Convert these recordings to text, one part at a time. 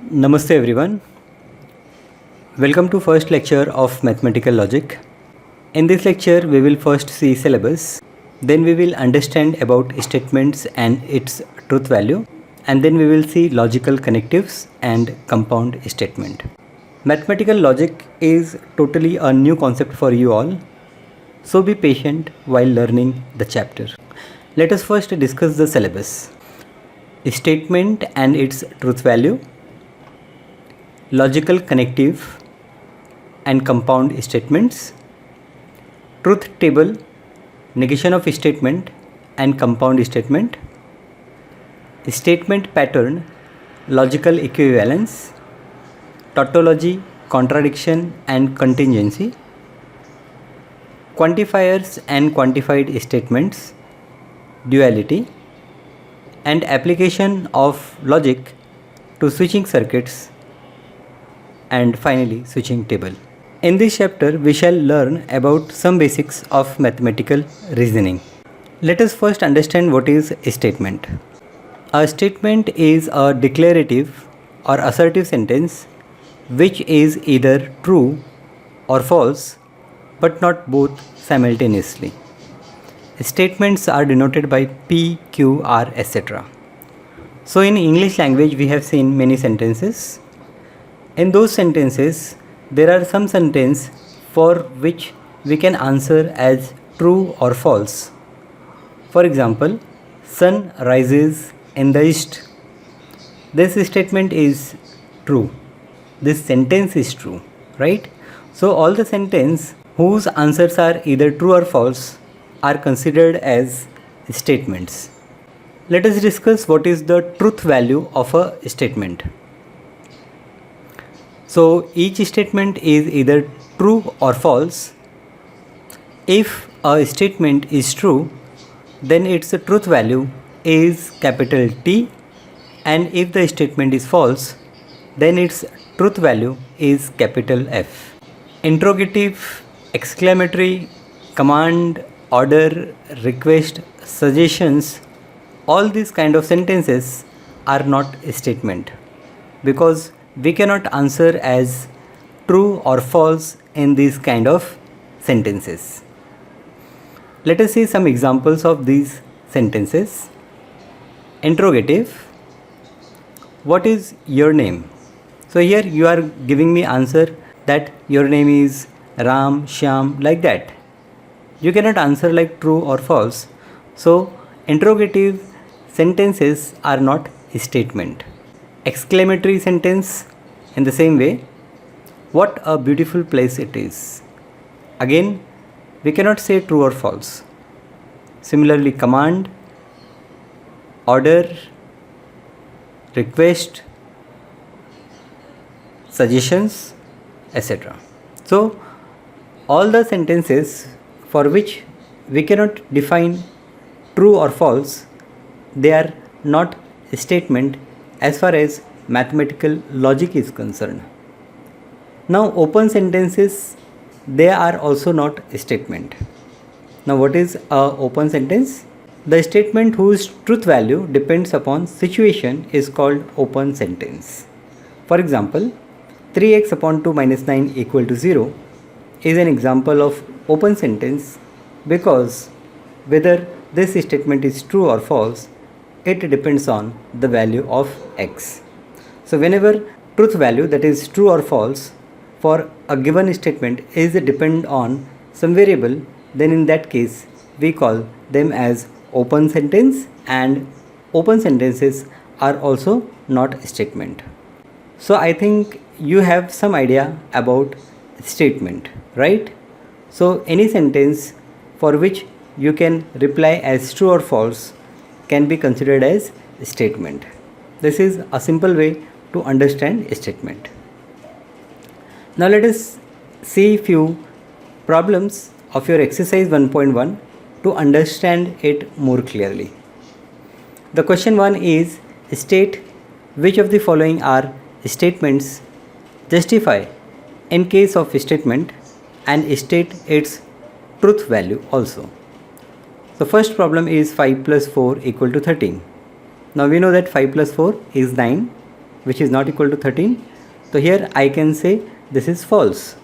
Namaste everyone. Welcome to first lecture of mathematical logic. In this lecture we will first see syllabus, then we will understand about statements and its truth value, and then we will see logical connectives and compound statement. Mathematical logic is totally a new concept for you all, so be patient while learning the chapter. Let us first discuss the syllabus. Statement and its truth value, logical connective and compound statements, truth table, negation of statement and compound statement, statement pattern, logical equivalence, tautology, contradiction and contingency, quantifiers and quantified statements, duality, and application of logic to switching circuits, and finally switching table. In this chapter we shall learn about some basics of mathematical reasoning. Let us first understand what is a statement. A statement is a declarative or assertive sentence which is either true or false, but not both simultaneously. Statements are denoted by P, Q, R, etc. So in English language we have seen many sentences. In those sentences, there are some sentences for which we can answer as true or false. For example, sun rises in the east. This statement is true. This sentence is true, right? So all the sentences whose answers are either true or false are considered as statements. Let us discuss what is the truth value of a statement. So each statement is either true or false. If a statement is true, then its truth value is capital T, and if the statement is false, then its truth value is capital F. Interrogative, exclamatory, command, order, request, suggestions, all these kind of sentences are not a statement because we cannot answer as true or false in these kind of sentences. Let us see some examples of these sentences. Interrogative, what is your name? So here you are giving me answer that your name is Ram, Shyam, like that. You cannot answer like true or false. So interrogative sentences are not a statement. Exclamatory sentence, in the same way, what a beautiful place it is. Again, we cannot say true or false. Similarly, command, order, request, suggestions, etc. So all the sentences for which we cannot define true or false, they are not a statement as far as mathematical logic is concerned. Now open sentences, they are also not a statement. Now what is a open sentence? The statement whose truth value depends upon situation is called open sentence. For example, 3x upon 2 minus 9 equal to 0 is an example of open sentence because whether this statement is true or false, it depends on the value of x. So whenever truth value, that is true or false, for a given statement is depend on some variable, then in that case we call them as open sentence, and open sentences are also not a statement. So I think you have some idea about statement, right? So any sentence for which you can reply as true or false can be considered as a statement. This is a simple way to understand a statement. Now let us see few problems of your exercise 1.1 to understand it more clearly. The question 1 is, state which of the following are statements, justify in case of statement, and state its truth value also. The first problem is 5 plus 4 equal to 13. Now we know that 5 plus 4 is 9 which is not equal to 13. So here I can say this is false.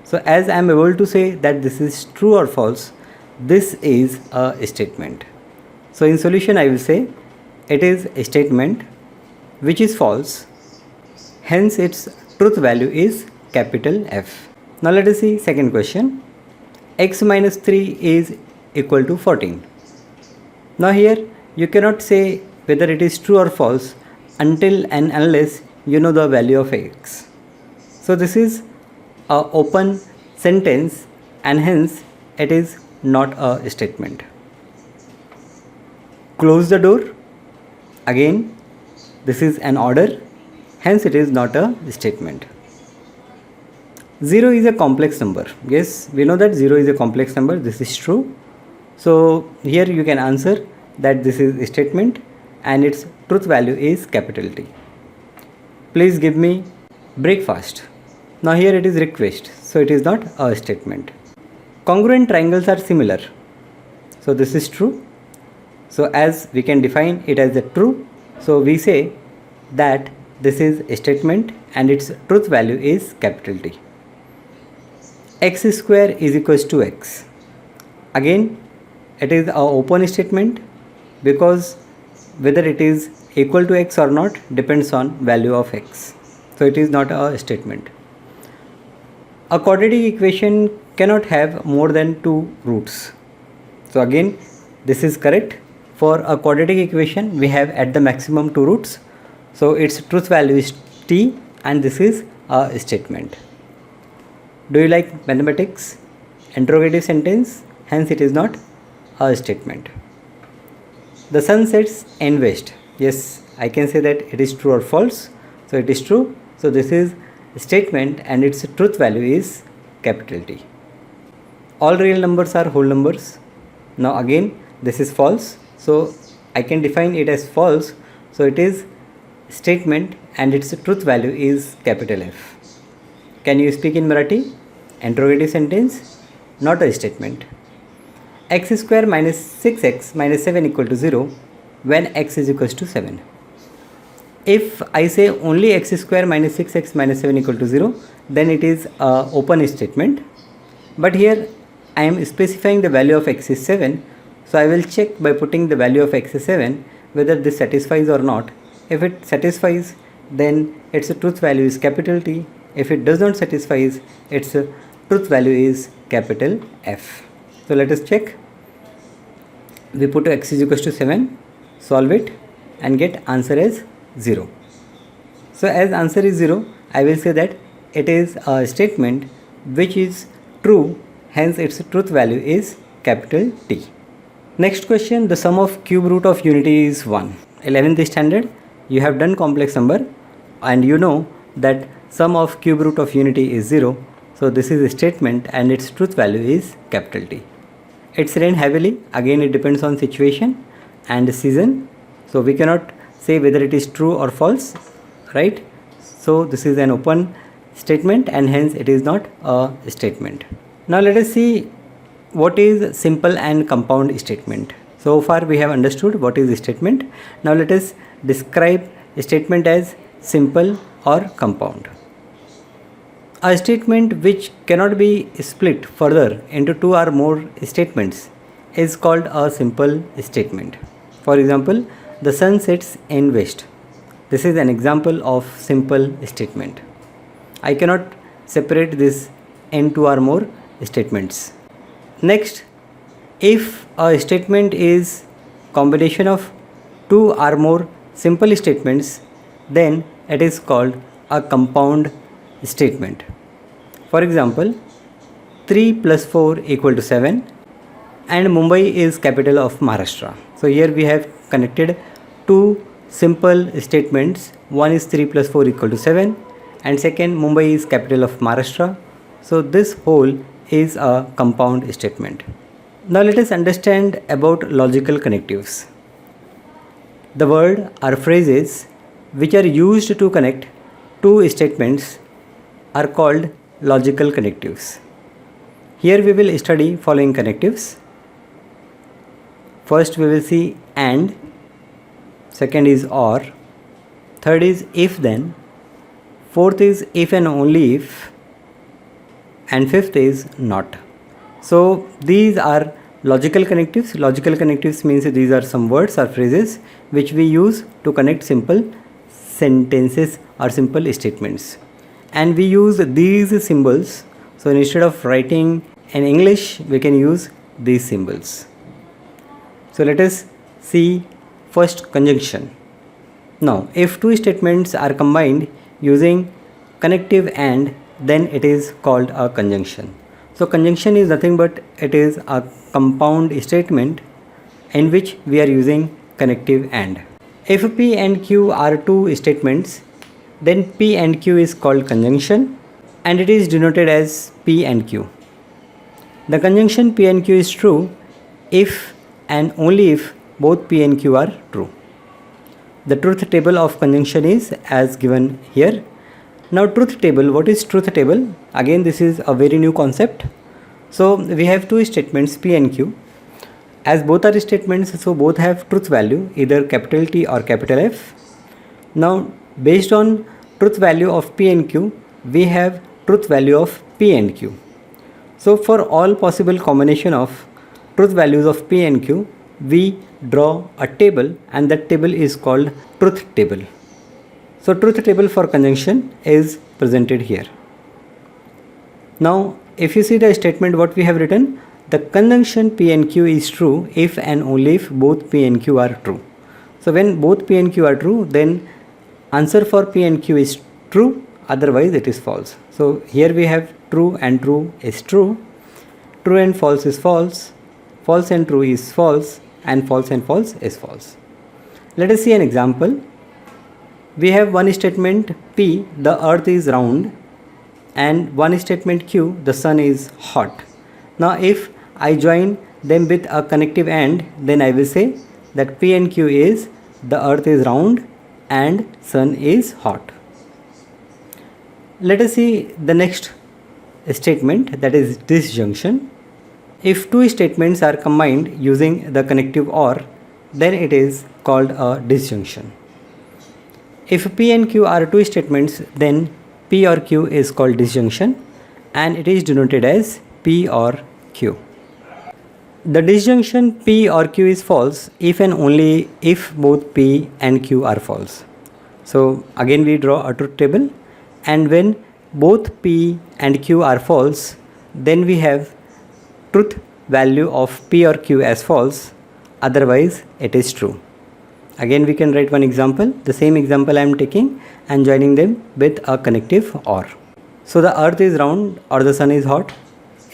So as I am able to say that this is true or false, this is a statement. So in solution I will say it is a statement which is false, hence its truth value is capital F. Now let us see second question. X minus 3 is equal to 14. Now here you cannot say whether it is true or false until and unless you know the value of x. So this is a open sentence and hence it is not a statement. Close the door. Again, this is an order, hence it is not a statement. 0 is a complex number. Yes, we know that 0 is a complex number. This is true. So here you can answer that this is a statement and its truth value is capital T. Please give me breakfast. Now here it is request, so it is not a statement. Congruent triangles are similar. So this is true. So as we can define it as a true, so we say that this is a statement and its truth value is capital T. X square is equals to x. Again, it is an open statement because whether it is equal to x or not depends on value of x. So it is not a statement. A quadratic equation cannot have more than 2 roots. So again, this is correct. For a quadratic equation, we have at the maximum 2 roots. So its truth value is t and this is a statement. Do you like mathematics? Interrogative sentence, hence it is not a statement. The sun sets in west. Yes, I can say that it is true or false. So it is true. So this is a statement and its truth value is capital T. All real numbers are whole numbers. Now again, this is false. So I can define it as false. So it is statement and its truth value is capital F. Can you speak in Marathi? Interrogative sentence, not a statement. X square minus 6x minus 7 equal to 0 when x is equals to 7. If I say only x square minus 6x minus 7 equal to 0, then it is a open statement. But here I am specifying the value of x is 7. So I will check by putting the value of x is 7 whether this satisfies or not. If it satisfies, then its truth value is capital T. If it does not satisfy, its truth value is capital F. So let us check. We put x is equals to 7, solve it and get answer as 0. So as answer is 0, I will say that it is a statement which is true, hence its truth value is capital T. Next question, the sum of cube root of unity is 1. 11th standard, you have done complex number and you know that sum of cube root of unity is 0. So this is a statement and its truth value is capital T. It's rained heavily. Again, it depends on situation and season. So we cannot say whether it is true or false, right? So this is an open statement and hence it is not a statement. Now let us see what is simple and compound statement. So far we have understood what is a statement. Now let us describe a statement as simple or compound. A statement which cannot be split further into 2 or more statements is called a simple statement. For example, the sun sets in west. This is an example of simple statement. I cannot separate this in 2 or more statements. Next, if a statement is combination of 2 or more simple statements, then it is called a compound statement. For example, 3 plus 4 equal to 7 and Mumbai is capital of Maharashtra. So here we have connected 2 simple statements. One is 3 plus 4 equal to 7 and second, Mumbai is capital of Maharashtra. So this whole is a compound statement. Now let us understand about logical connectives. The word or phrases which are used to connect 2 statements are called logical connectives. Here we will study following connectives. First we will see and, second is or, third is if then, fourth is if and only if, and fifth is not. So these are logical connectives. Logical connectives means these are some words or phrases which we use to connect simple sentences or simple statements, and we use these symbols. So instead of writing in English, we can use these symbols. So let us see first conjunction. Now if two statements are combined using connective and, then it is called a conjunction. So conjunction is nothing but it is a compound statement in which we are using connective and. If P and Q are two statements, then P and Q is called conjunction and it is denoted as P and Q. The conjunction P and Q is true if and only if both P and Q are true. The truth table of conjunction is as given here. Now truth table, what is truth table? Again, this is a very new concept. So we have two statements P and Q. As both are statements, so both have truth value, either capital T or capital F. Now based on truth value of P and Q, we have truth value of P and Q. So for all possible combination of truth values of P and Q, we draw a table and that table is called truth table. So truth table for conjunction is presented here. Now if you see the statement what we have written, the conjunction P and Q is true if and only if both P and Q are true. So when both P and Q are true, then answer for P and Q is true, otherwise it is false. So here we have true and true is true, true and false is false, false and true is false, and false is false. Let us see an example. We have one statement P, the earth is round, and one statement Q, the sun is hot. Now if I join them with a connective and, then I will say that P and Q is the earth is round and sun is hot. Let us see the next statement, that is disjunction. If two statements are combined using the connective or, then it is called a disjunction. If P and Q are two statements, then P or Q is called disjunction and it is denoted as P or Q. The disjunction P or Q is false if and only if both P and Q are false. So again we draw a truth table, and when both P and Q are false, then we have truth value of P or Q as false, otherwise it is true. Again we can write one example, the same example I am taking and joining them with a connective or. So the earth is round or the sun is hot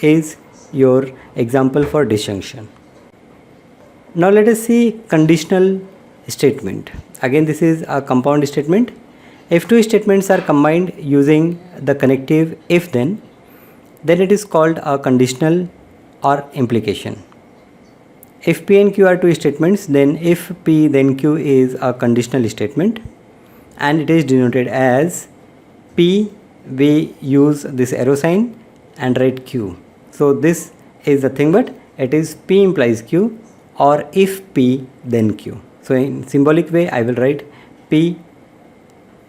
is your example for disjunction. Now let us see conditional statement. Again this is a compound statement. If two statements are combined using the connective if then it is called a conditional or implication. If P and Q are two statements, then if P then Q is a conditional statement and it is denoted as P, we use this arrow sign and write Q. So this is the thing, but it is P implies Q or if P then Q. So in symbolic way I will write P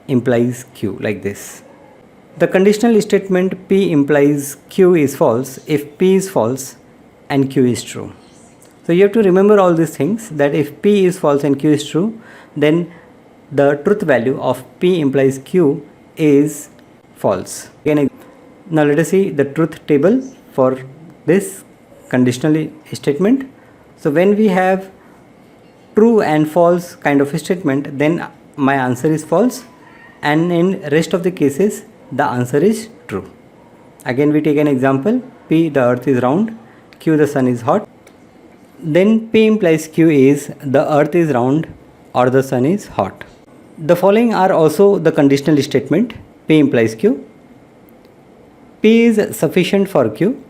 implies Q like this. The conditional statement P implies Q is false if P is false and Q is true. So you have to remember all these things, that if P is false and Q is true, then the truth value of P implies Q is false. Again, now let us see the truth table for this conditional statement. So when we have true and false kind of a statement, then my answer is false, and in rest of the cases the answer is true. Again we take an example, P, the earth is round, Q, the sun is hot. Then P implies Q is the earth is round or the sun is hot. The following are also the conditional statement. P implies Q, P is sufficient for Q,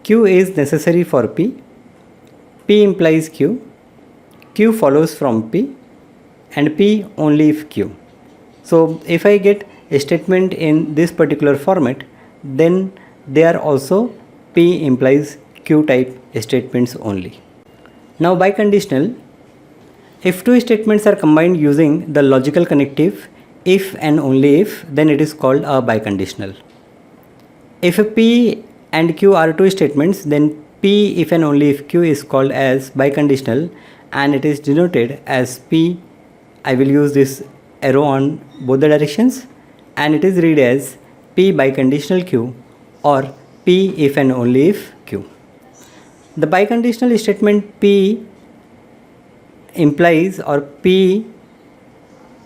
Q is necessary for P, P implies Q, Q follows from P, and P only if Q. So if I get a statement in this particular format, then they are also P implies Q type statements only. Now biconditional, If two statements are combined using the logical connective if and only if, then it is called a biconditional. If P and Q are two statements, then P if and only if Q is called as biconditional, and it is denoted as P. I will use this arrow on both the directions, and it is read as P biconditional Q or P if and only if Q. The biconditional statement P implies, or P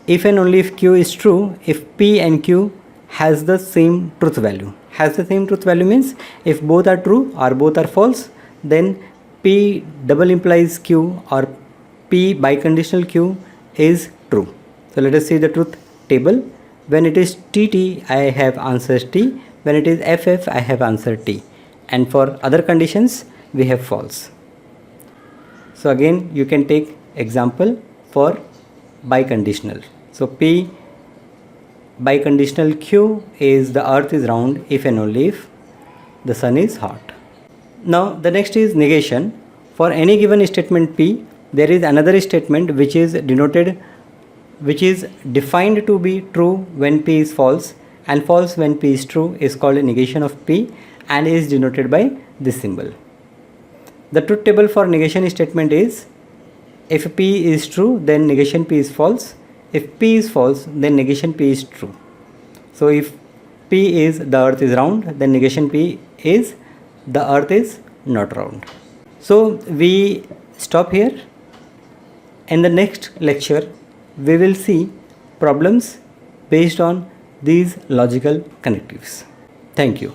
if and only if Q is true if P and Q has the same truth value. Has the same truth value means if both are true or both are false, then P double implies Q or P biconditional Q is true. So let us see the truth table. When it is TT, I have answer T. When it is FF, I have answer T. And for other conditions, we have false. So again, you can take example for biconditional. So P biconditional Q is the earth is round if and only if the sun is hot. Now the next is negation. For any given statement P, there is another statement which is defined to be true when P is false and false when P is true is called a negation of P and is denoted by this symbol. The truth table for negation statement is if P is true, then negation P is false. If P is false, then negation P is true. So if P is the earth is round, then negation P is the earth is not round. So we stop here. In the next lecture, we will see problems based on these logical connectives. Thank you.